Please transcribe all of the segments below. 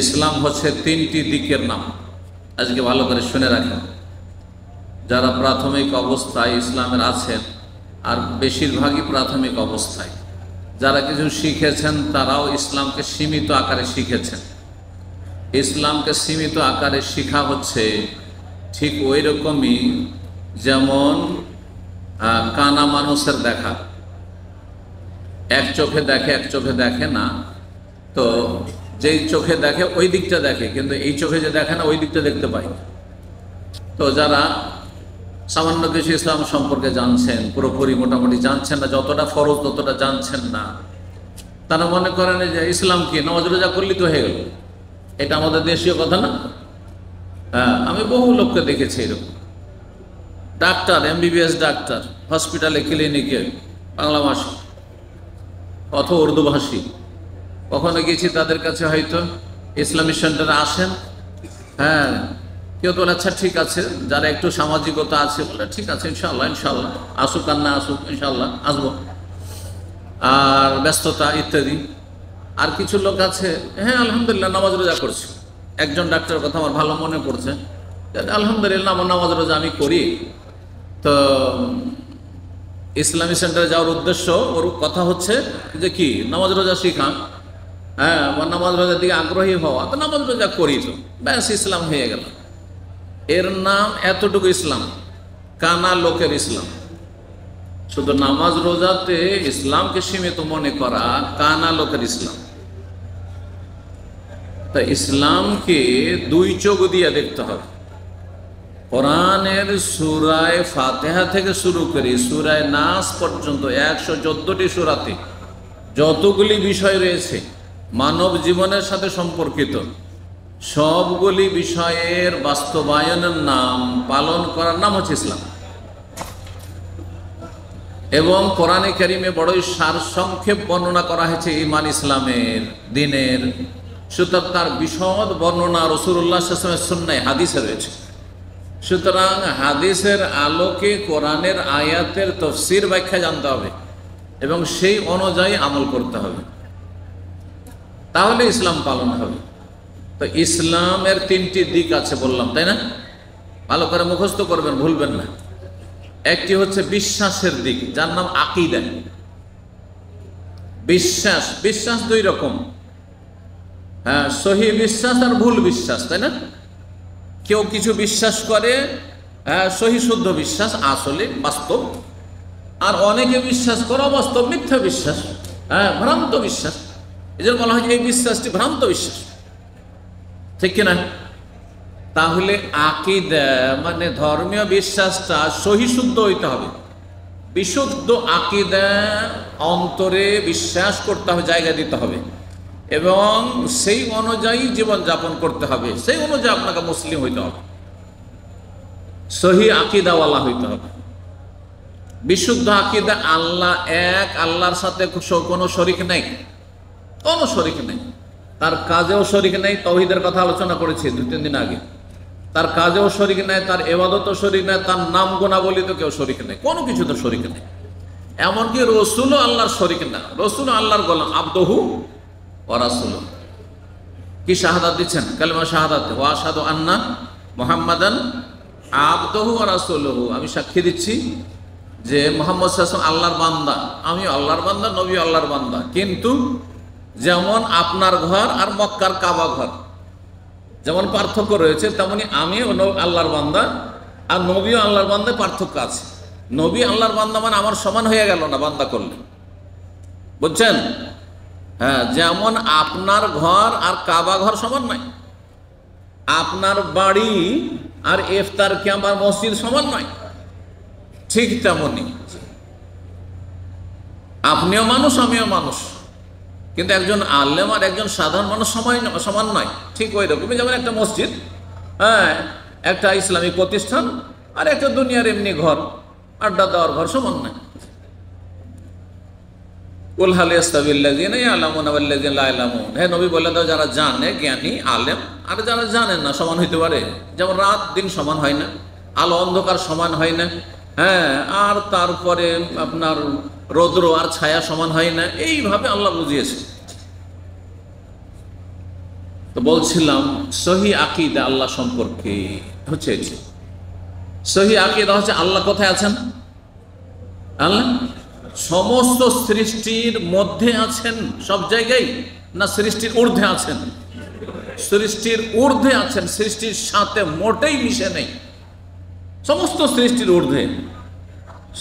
ইসলাম হচ্ছে তিনটি দিকের নাম। আজকে ভালো করে শুনে রাখেন, যারা প্রাথমিক অবস্থায় ইসলামের আছেন, আর বেশিরভাগই প্রাথমিক অবস্থায়, যারা কিছু শিখেছেন তারাও ইসলামকে সীমিত আকারে শিখেছেন। ইসলামকে সীমিত আকারে শিখা হচ্ছে ঠিক ওই রকমই যেমন কানা মানুষের দেখা, এক চোখে দেখে এক চোখে দেখে না। তো যেই চোখে দেখে ওই দিকটা দেখে, কিন্তু এই চোখে যে দেখে না ওই দিকটা দেখতে পায়। তো যারা সামান্য কিছু ইসলাম সম্পর্কে জানছেন, পুরোপুরি মোটামুটি জানছেন না, যতটা ফরজ ততটা জানছেন না, তারা মনে করেন যে ইসলাম কি নামাজ রোজা করলেই তো হয়ে গেল। এটা আমাদের দেশীয় কথা না? হ্যাঁ, আমি বহু লোককে দেখেছি এরকম। ডাক্তার, এমবিবিএস ডাক্তার, হসপিটালে ক্লিনিকে বাংলা ভাষী অথবা উর্দু ভাষী, কখনো গেছি তাদের কাছে, হয়তো ইসলামিক সেন্টারে আসেন। হ্যাঁ, কেউ তো আচ্ছা ঠিক আছে, যারা একটু সামাজিকতা আছে বলে ঠিক আছে ইনশাল্লাহ ইনশাল্লাহ আসুক আর না আসুক ইনশাল্লাহ আসবো, আর ব্যস্ততা ইত্যাদি। আর কিছু লোক আছে, হ্যাঁ আলহামদুলিল্লাহ নামাজ রোজা করছি। একজন ডাক্তারের কথা আমার ভালো মনে পড়ছে, আলহামদুলিল্লাহ আমার নামাজ রোজা আমি করি। তো ইসলামী সেন্টারে যাওয়ার উদ্দেশ্য, ওর কথা হচ্ছে যে কি নামাজ রোজা শিখা, হ্যাঁ আমার নামাজ রোজার দিকে আগ্রহী হওয়া, তো নামাজ রোজা করি, তো ব্যাস ইসলাম হয়ে গেল। এর নাম এতটুকু ইসলাম, কানা লোকের ইসলাম। শুধু নামাজ রোজাতে ইসলামকে সীমিত মনে করা কানা লোকের ইসলাম। তা ইসলামকে দুই চোখ দিয়ে দেখতে হবে। কোরআনের সূরায়ে ফাতিহা থেকে শুরু করে সূরায়ে নাস পর্যন্ত 114টি সূরাতে যতগুলি বিষয় রয়েছে মানব জীবনের সাথে সম্পর্কিত, সবগুলি বিষয়ের বাস্তবায়নের নাম, পালন করার নাম হচ্ছে ইসলাম। এবং কোরআনে কারিমে বড়ই সারসংক্ষেপ বর্ণনা করা হয়েছে ঈমান ইসলামের, দিনের। সুতরাং তার বিশদ বর্ণনা রাসূলুল্লাহ সাল্লাল্লাহু আলাইহি ওয়াসাল্লামের সুন্নাহ হাদিসে রয়েছে। সুতরাং হাদিসের আলোকে কোরআনের আয়াতের তাফসীর ব্যাখ্যা জানতে হবে এবং সেই অনুযায়ী আমল করতে হবে, তাহলে ইসলাম পালন হবে। তো ইসলামের তিনটি দিক আছে বললাম, তাই না? ভালো করে মুখস্থ করবেন, ভুলবেন না। একটি হচ্ছে বিশ্বাসের দিক, যার নাম আকীদা। বিশ্বাস, বিশ্বাস দুই রকম, হ্যাঁ, সহি বিশ্বাস আর ভুল বিশ্বাস, তাই না? কেউ কিছু বিশ্বাস করে, হ্যাঁ সহি শুদ্ধ বিশ্বাস, আসলে বাস্তব। আর অনেকে বিশ্বাস করে অবাস্তব, মিথ্যা বিশ্বাস, হ্যাঁ ভ্রান্ত বিশ্বাস। এই জন্য বলা হয় এই বিশ্বাসটি ভ্রান্ত বিশ্বাস, ঠিক কিনা? তাহলে আকীদা মানে ধর্মীয় বিশ্বাসটা সহি শুদ্ধ হইতে হবে। বিশুদ্ধ আকীদা অন্তরে বিশ্বাস করতে হবে, জায়গা দিতে হবে এবং সেই অনুযায়ী জীবনযাপন করতে হবে। সেই অনুযায়ী আপনাকে মুসলিম হইতে হবে, সহি আকীদাওয়ালা হইতে হবে। বিশুদ্ধ আকীদা, আল্লাহ এক, আল্লাহর সাথে কোনো শরিক নেই, কোনো শরিক নেই, তার কাজেও শরিক নেই। তাওহীদের কথা আলোচনা করেছি 2-3 দিন আগে। তার কাজেও শরিক নেই, তার ইবাদতেও শরিক নেই, তার নাম গুণাবলিতে কেউ শরিক নেই, কোনো কিছুতে শরিক নেই। এমনকি রসুলও আল্লাহর শরিক না, রসুল আল্লাহর গোলাম, আবদুহু ওয়া রাসূলুহু। কি শাহাদাত দিচ্ছেন? কালিমা শাহাদাত, ওয়া আশহাদু আন্না মুহাম্মাদান আবদুহু ওয়া রাসূলুহু। আমি সাক্ষী দিচ্ছি যে মুহাম্মদ সাল্লাল্লাহু আলাইহি ওয়াসাল্লাম আল্লাহর বান্দা, আমি আল্লাহর বান্দা, নবী আল্লাহর বান্দা। কিন্তু যেমন আপনার ঘর আর মক্কার কাবা ঘর যেমন পার্থক্য রয়েছে, তেমনি আমি আল্লাহর বান্দা আর নবীও আল্লাহর বান্দায় পার্থক্য আছে। নবী আল্লাহর বান্দা মানে আমার সমান হয়ে গেল না বান্দা করলে, বুঝছেন? হ্যাঁ, যেমন আপনার ঘর আর কাবা ঘর সমান নয়, আপনার বাড়ি আর ইফতার ক্যাম্প আর মসজিদ সমান নয়, ঠিক তেমনি আপনিও মানুষ, আমিও মানুষ। কিন্তু একজন আলেম আর একজন সাধারণ মানুষ সমান নয়, ঠিক ওই রকমই। যেমন একটা মসজিদ, হ্যাঁ একটা ইসলামিক প্রতিষ্ঠান, আর একটা দুনিয়ার এমনি ঘর, আড্ডা দেওয়ার ঘর, সমান নয়। কুল হাল ইয়াস্তাবিল্লাযীনা ইয়ালামুনা ওয়াল্লাযীনা লা ইয়ালামুন। হে নবী বলে দাও, যারা জানে, জ্ঞানী আলেম, আর যারা জানেন না সমান হইতে পারে? যেমন রাত দিন সমান হয় না, আলো অন্ধকার সমান হয় না, হ্যাঁ, আর তারপরে আপনার রৌদ্র আর ছায়া সমান হয় না। এইভাবে আল্লাহ বুঝিয়েছে। তো বলছিলাম সহি আকীদা আল্লাহ সম্পর্কে হচ্ছে এটি। সহি আকীদা হচ্ছে আল্লাহ কোথায় আছেন? আল্লাহ সমস্ত সৃষ্টির মধ্যে আছেন সব জায়গায়, না সৃষ্টির ঊর্ধ্বে আছেন? সৃষ্টির ঊর্ধ্বে আছেন, সৃষ্টির সাথে মোটেই মিশে নেই। সমস্ত সৃষ্টির ঊর্ধ্বে,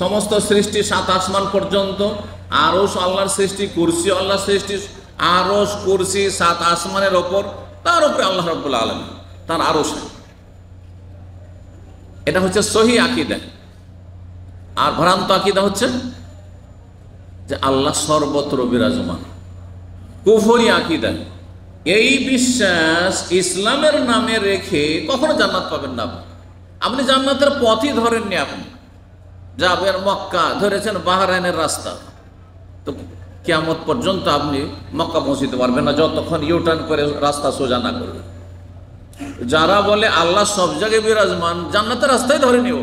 সমস্ত সৃষ্টি সাত আসমান পর্যন্ত, আরশ আল্লাহর সৃষ্টি, কুরসি আল্লাহর সৃষ্টি, আরশ কুরসি সাত আসমানের ওপর, তার উপরে আল্লাহ রাব্বুল আলামিন তার আরশ। এটা হচ্ছে সহি আকীদা। আর ভ্রান্ত আকীদা হচ্ছে যে আল্লাহ সর্বত্র বিরাজমান, কুফরি আকীদা। এই বিশ্বাস ইসলামের নামে রেখে কখনো জান্নাত পাবেন না। আপনি জান্নাতের পথই ধরেননি, আপনি যাবেন মক্কা, ধরেছেন বাহরাইনের রাস্তা, তো কিয়ামত পর্যন্ত আপনি মক্কা পৌঁছতে পারবেন না যতক্ষণ ইউটার্ন করে রাস্তা সোজা না করবেন। যারা বলে আল্লাহ সব জায়গায় বিরাজমান, জান্নাতের রাস্তায় ধরে নিও।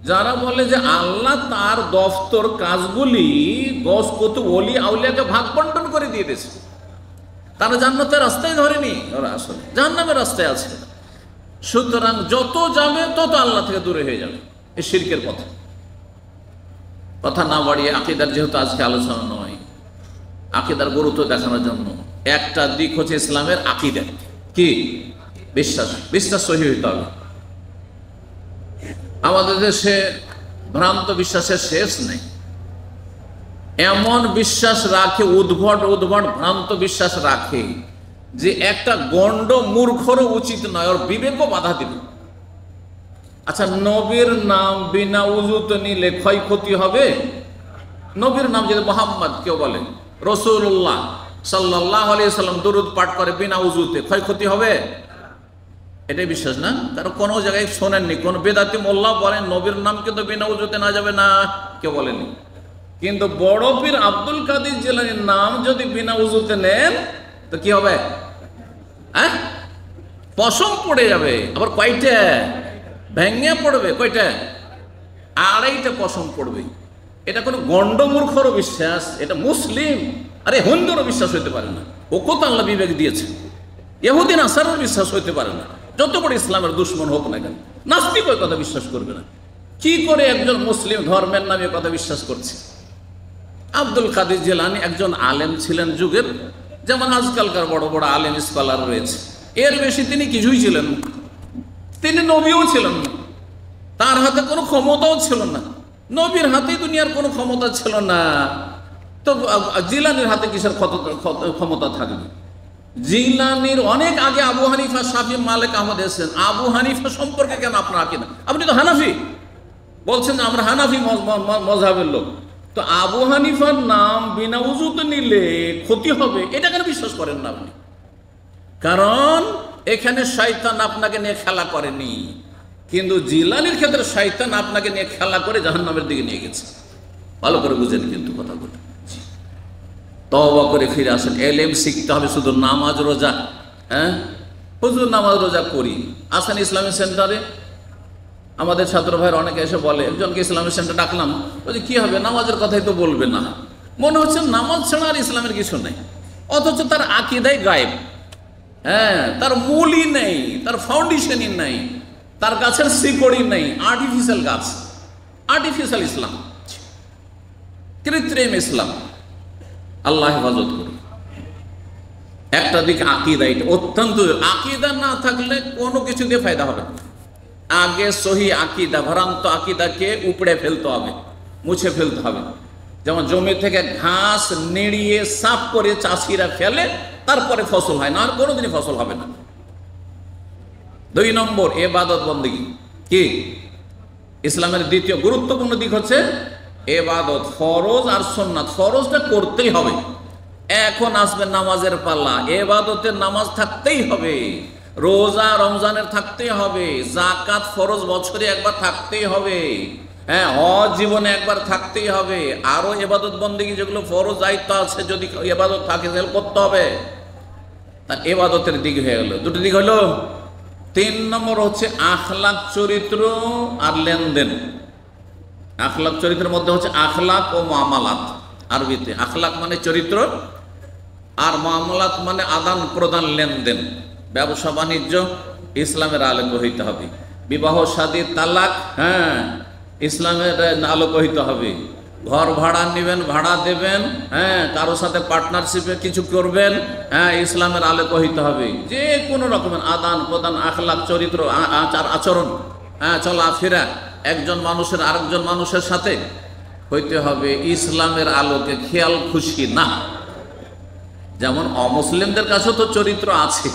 যারা বলে যে আল্লাহ তার দফতর কাজগুলি গস কুতুব ওলি আউলিয়াকে ভাগ বন্টন করে দিয়ে দিয়েছে, তারা জান্নাতের রাস্তায় ধরেনি, ওরা আসলে জাহান্নামের রাস্তায় আছে। সুতরাং যত যাবে তত আল্লাহ থেকে দূরে হয়ে যাবে, এই শিরকের পথে। কথা না বাড়িয়ে, আকীদার যেহেতু আজকে আলোচনা নয়, আকীদার গুরুত্ব দেখানোর জন্য একটা দিক হচ্ছে ইসলামের আকীদা কি বিশ্বাস। বিশ্বাস সহি হইতে হবে। আমাদের দেশে ভ্রান্ত বিশ্বাসের শেষ নেই। এমন বিশ্বাস রাখে, উদ্ভট উদ্ভট ভ্রান্ত বিশ্বাস রাখে যে একটা গণ্ড মূর্খরও উচিত নয়, ওর বিবেকও বাধা দিবে। আচ্ছা, নবীর নাম বিনা উজুতে নিলে ক্ষয়ক্ষতি হবে? নবীর নাম যদি মোহাম্মদ কেউ বলে, রাসূলুল্লাহ সাল্লাল্লাহু আলাইহি সাল্লাম দরুদ পাঠ করে বিনা উজুতে, ক্ষয়ক্ষতি হবে? এটাই বিশ্বাস না? কারণ কোনো জায়গায় শোনেননি কোন বেদাতি মোল্লা বলেন নবীর নাম কিন্তু বিনা উজুতে না যাবে না, কেউ বলেনি। কিন্তু বড় পীর আব্দুল কাদের জিলানীর নাম যদি বিনা উজুতে নেন তো কি হবে? হ্যাঁ, পশম পড়ে যাবে। আবার কয়টা ভেঙে পড়বে? কয়টা? আড়াইটা পশম পড়বে। এটা কোনো গণ্ডমূর্খরও বিশ্বাস, এটা মুসলিম আরে হিন্দুরও বিশ্বাস হইতে পারে না। ও কত আল্লাহ বিবেক দিয়েছে। ইহুদি নাসারার বিশ্বাস হইতে পারে না, যত বড় ইসলামের দুশ্মন হোক না কেন। নাস্তিক ওই কথা বিশ্বাস করবে না। কি করে একজন মুসলিম ধর্মের নামে কথা বিশ্বাস করছে? আব্দুল কাদের জিলানী একজন আলেম ছিলেন যুগের, যেমন আজকালকার বড় বড় আলেম স্কলার রয়েছে, এর বেশি তিনি কিছুই ছিলেন না। তিনি নবীও ছিলেন না, তার হাতে কোনো ক্ষমতাও ছিল না। নবীর হাতেই দুনিয়ার কোনো ক্ষমতা ছিল না, তো জিলানীর হাতে কিসের ক্ষমতা থাকবে? জিলানীর অনেক আগে আবু হানিফা, শাফি, মালিক, আহমদ এসেছেন। আবু হানিফা সম্পর্কে কেন আপনার আকীদা? আপনি তো হানাফি বলছেন, আমরা হানাফি মযহাবের লোক। তো আবু হানিফার নাম বিনা উজুতে নিলে ক্ষতি হবে, এটা কেন বিশ্বাস করেন না আপনি? কারণ এখানে শয়তান আপনাকে নিয়ে খেলা করেনি, কিন্তু জিলানীর ক্ষেত্রে শয়তান আপনাকে নিয়ে খেলা করে জাহান্নামের দিকে নিয়ে গেছে। ভালো করে বুঝেন কিন্তু কথাগুলো। তওবা করে ফিরে আসেন। এলেম শিখতে হবে, শুধু নামাজ রোজা। হ্যাঁ, হুজুর নামাজ রোজা করি, আসেন ইসলামী সেন্টারে। আমাদের ছাত্র ভাইয়ের অনেকে এসে বলে, একজনকে ইসলামী সেন্টার ডাকলাম, বলছে কি হবে, নামাজের কথাই তো বলবে না। মনে হচ্ছে নামাজ ছাড়া আর ইসলামের কিছু নেই, অথচ তার আকীদাই গায়েব। হ্যাঁ, তার মূলই নেই, তার ফাউন্ডেশনই নেই, তার গাছের শিকড়ই নেই। আর্টিফিশিয়াল গাছ, আর্টিফিশিয়াল ইসলাম, কৃত্রিম ইসলাম। আল্লাহ হেফাজত করুন। একটা দিক আকীদা, এটা অত্যন্ত। আকীদা না থাকলে কোনো কিছু দিয়ে ফায়দা হবে না। আগে সহি আকীদা, ভ্রান্ত আকীদাকে উপড়ে ফেলতে হবে, মুছে ফেলতে হবে। যেমন জমি থেকে ঘাস নেড়িয়ে সাফ করে চাষিরা ফেলে, তারপরে ফসল হয় না, আর কোনোদিনই ফসল হবে না। 2 নম্বর ইবাদত বন্দেগী কি ইসলামের দ্বিতীয় গুরুত্বপূর্ণ দিক হচ্ছে ইবাদত, ফরজ আর সুন্নাত। ফরজটা করতেই হবে। এখন আসবে নামাজের পাল্লা, ইবাদতের নামাজ থাকতেই হবে, রোজা রমজানের থাকতেই হবে, যাকাত ফরজ বছরে একবার থাকতেই হবে, হ্যাঁ হজ জীবনে একবার থাকতেই হবে। আরো ইবাদত বন্দেগী যেগুলো ফরজ দায়িত্ব আছে, যদি ইবাদত থাকে সেগুলো করতে হবে। তার ইবাদতের দিক হয়ে গেল। 2টি দিক হলো। 3 নম্বর হচ্ছে আখলাক, চরিত্র আর লেনদেন। আখলাক চরিত্রের মধ্যে হচ্ছে আখলাক ও মুআমালাত। আরবিতে আখলাক মানে চরিত্র, আর মামলাত মানে আদান প্রদান, লেনদেন, ব্যবসা বাণিজ্য ইসলামের আলোকে হইতে হবে। বিবাহ শাদী তালাক, হ্যাঁ, ইসলামের আলোকে হইতে হবে। ঘর ভাড়া নেবেন, ভাড়া দেবেন, হ্যাঁ, কারোর সাথে পার্টনারশিপে কিছু করবেন, হ্যাঁ, ইসলামের আলোকে হইতে হবে। যে কোনো রকমের আদান প্রদান, আখলাক, চরিত্র, আচার আচরণ, হ্যাঁ, চলাফেরা একজন মানুষের আরেকজন মানুষের সাথে হইতে হবে ইসলামের আলোকে, খেয়াল খুশি না। যেমন অমুসলিমদের কাছেও তো চরিত্র আছে,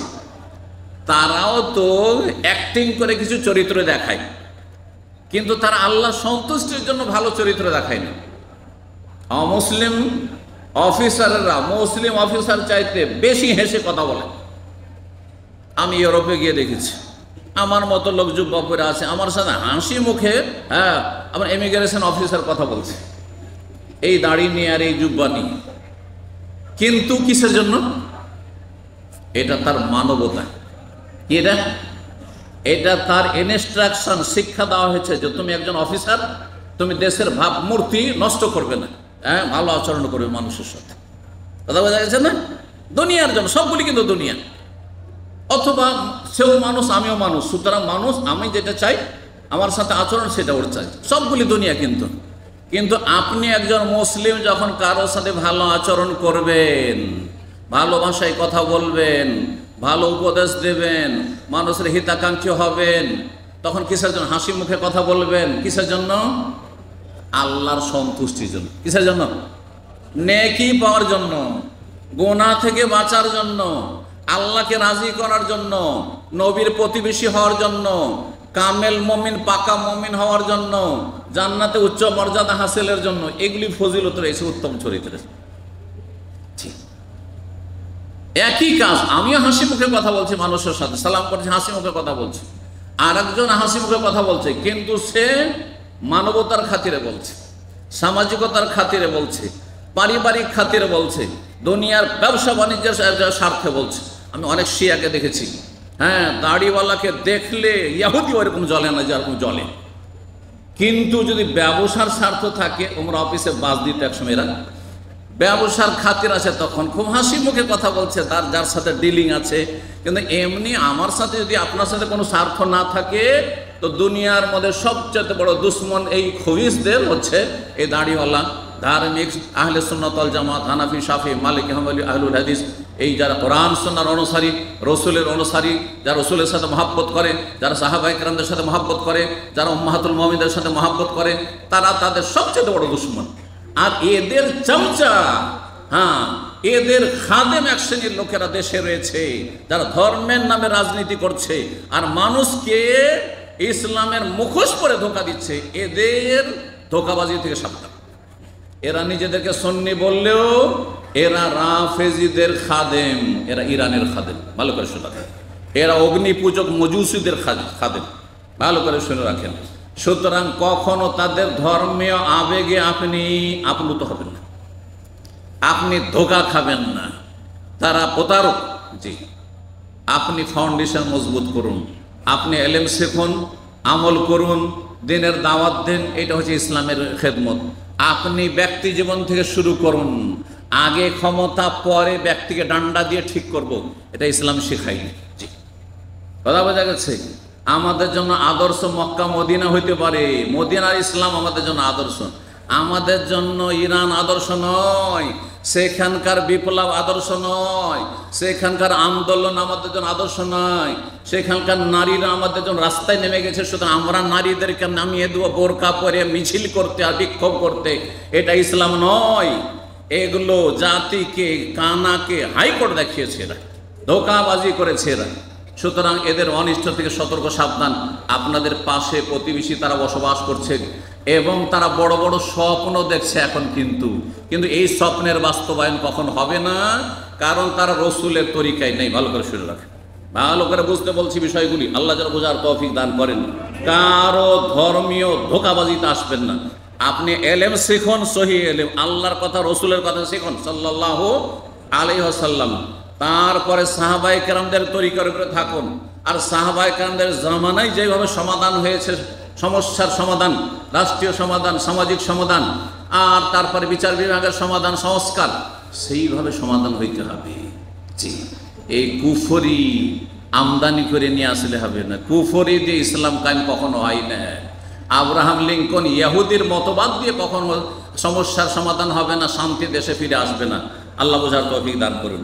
তারাও তো অ্যাক্টিং করে কিছু চরিত্র দেখায়, কিন্তু তারা আল্লাহ সন্তুষ্টির জন্য ভালো চরিত্র দেখায় না। অমুসলিম অফিসাররা মুসলিম অফিসার চাইতে বেশি হেসে কথা বলে। আমি ইউরোপে গিয়ে দেখেছি, আমার মতো লোক যুবকরা আছে, আমার সাথে হাসি মুখে, হ্যাঁ, আমার ইমিগ্রেশন অফিসার কথা বলছে, এই দাড়ি নিয়ে আর এই জুব্বা নিয়ে। কিন্তু কিসের জন্য? এটা তার মানবতা। এটা এটা তার ইনস্ট্রাকশন, শিক্ষা দেওয়া হয়েছে যে তুমি একজন অফিসার, তুমি দেশের ভাবমূর্তি নষ্ট করবে না, হ্যাঁ, ভালো আচরণ করবে মানুষের সাথে। কথা বোঝা গেছে না? দুনিয়ার জন্য, সবগুলি কিন্তু দুনিয়া। অথবা সেও মানুষ, আমিও মানুষ, সুতরাং মানুষ, আমি যেটা চাই আমার সাথে আচরণ সেটা ওর চাই, সবগুলি দুনিয়া। কিন্তু আপনি একজন মুসলিম যখন কারোর সাথে ভালো আচরণ করবেন, ভালো ভাষায় কথা বলবেন, ভালো উপদেশ দেবেন, মানুষের হিতাকাঙ্ক্ষী হবেন, তখন কিসের জন্য? হাসি মুখে কথা বলবেন। কিসের জন্য? আল্লাহর সন্তুষ্টির জন্য। কিসের জন্য? নেকি পাওয়ার জন্য, গুনাহ থেকে বাঁচার জন্য, আল্লাহকে রাজি করার জন্য, নবীর প্রতিবেশী হওয়ার জন্য, কামেল মমিন, পাকা মমিন হওয়ার জন্য, জান্নাতে উচ্চ মর্যাদা হাসিলের জন্য। এগুলি ফজিলত রয়েছে উত্তম চরিত্রের। একই কাজ, আমিও হাসি মুখে কথা বলছি মানুষের সাথে, সালাম করছি, হাসি মুখে কথা বলছি, আর একজন হাসি মুখে কথা বলছে, কিন্তু সে মানবতার খাতিরে বলছে, সামাজিকতার খাতিরে বলছে, পারিবারিক খাতিরে বলছে, দুনিয়ার ব্যবসা বাণিজ্যের স্বার্থে বলছে। আমি অনেক শিয়াকে দেখেছি, হ্যাঁ, দাড়িওয়ালাকে দেখলে ইহুদি ওরকম জ্বলে না যেরকম জ্বলে, কিন্তু যদি ব্যবসার স্বার্থ থাকে, ওমরা অফিসে বাস দিতে একসময় এরা ব্যবসার খাতির আছে, তখন খুব হাসি মুখে কথা বলছে, তার যার সাথে ডিলিং আছে। কিন্তু এমনি আমার সাথে যদি আপনার সাথে কোনো স্বার্থ না থাকে, তো দুনিয়ার মধ্যে সবচেয়ে বড় দুশ্মন এই খবিসদের হচ্ছে এই দাড়িওয়ালা, ধার্মিক, আহলে সুন্নাত ওয়াল জামাত, হানাফি, শাফি, মালিকি, হাম্বলি, আহলুল হাদিস, এই যারা কোরআন সুন্নাহর অনুসারী, রসুলের অনুসারী, যারা রসুলের সাথে মহাব্বত করে, যারা সাহাবায়ে কেরামদের সাথে মহাব্বত করে, যারা উম্মাহাতুল মুমিনদের সাথে মহাব্বত করে, তারা তাদের সবচেয়ে বড় দুশ্মন। আর এদের চামচা, হ্যাঁ, এদের খাদেম এক শ্রেণীর লোকেরা দেশে রয়েছে, যারা ধর্মের নামে রাজনীতি করছে আর মানুষকে ইসলামের মুখোশ পরে ধোঁকা দিচ্ছে। এদের ধোঁকাবাজি থেকে সাবধান। এরা নিজেদেরকে সুন্নি বললেও এরা রাফেজিদের খাদেম, এরা ইরানের খাদেম। ভালো করে শুনে রাখেন, এরা অগ্নি পূজক মজুসিদের খাদেম। ভালো করে শুনে রাখেন। সুতরাং কখনো তাদের ধর্মীয় আবেগে আপনি আপ্লুত হবেন না, আপনি ধোঁকা খাবেন না, তারা প্রতারক। জি, আপনি ফাউন্ডেশন মজবুত করুন, আপনি এলেম শিখুন, আমল করুন, দিনের দাওয়াত দেন, এটা হচ্ছে ইসলামের খেদমত। আপনি ব্যক্তি জীবন থেকে শুরু করুন, আগে ক্ষমতা পরে ব্যক্তিকে ডান্ডা দিয়ে ঠিক করব, এটা ইসলাম শেখায়নি। জি, কথা বোঝা গেছে? আমাদের জন্য আদর্শ মক্কা মদিনা হইতে পারে, মদিনার ইসলাম আমাদের জন্য আদর্শ, আমাদের জন্য ইরান আদর্শ নয়, সেখানকার বিপ্লব আদর্শ নয়, সেখানকার আন্দোলন আমাদের জন্য আদর্শ নয়, সেখানকার নারীরা আমাদের জন্য রাস্তায় নেমে গেছে, সুতরাং আমরা নারীদেরকে নামিয়ে দেবো বোরকা পরে মিছিল করতে আর বিক্ষোভ করতে, এটা ইসলাম নয়। এগুলো জাতিকে, কানাকে হাইকোর্ট দেখিয়েছে, এরা ধোঁকাবাজি করেছে এরা। সুতরাং এদের অনিষ্ট থেকে সতর্ক সাবধান। আপনাদের পাশে প্রতিবেশী তারা বসবাস করছে এবং তারা বড় বড় স্বপ্ন দেখছে এখন, কিন্তু এই স্বপ্নের বাস্তবায়ন কখন হবে না, কারণ তারা রসুলের তরিকায় নেই। ভালো করে শুনে রাখেন, ভালো করে বুঝতে বলছি বিষয়গুলি। আল্লাহ যেন বোঝার তৌফিক দান করেন। কারো ধর্মীয় ধোঁকাবাজিতে আসবেন না। আপনি এলেম শিখুন, সহি এলেম, আল্লাহর কথা রসুলের কথা শিখুন সাল্লাল্লাহু আলাইহি ওয়াসাল্লাম। তারপরে সাহাবায়ে কেরামদের তরিকার উপরে থাকুন। আর সাহাবায়ে কেরামদের জামানায় যেভাবে সমাধান হয়েছে, সমস্যার সমাধান, রাষ্ট্রীয় সমাধান, সামাজিক সমাধান, আর তারপরে বিচার বিভাগের সমাধান, সংস্কার, সেইভাবে সমাধান হইতে হবে। জি, এই কুফরি আমদানি করে নিয়ে আসলে হবে না। কুফরি দিয়ে ইসলাম কায়েম কখনো হয় না। আব্রাহাম লিঙ্কন ইহুদির মতবাদ দিয়ে কখনো সমস্যার সমাধান হবে না, শান্তি দেশে ফিরে আসবে না। আল্লাহ বোঝার তৌফিক দান করুন।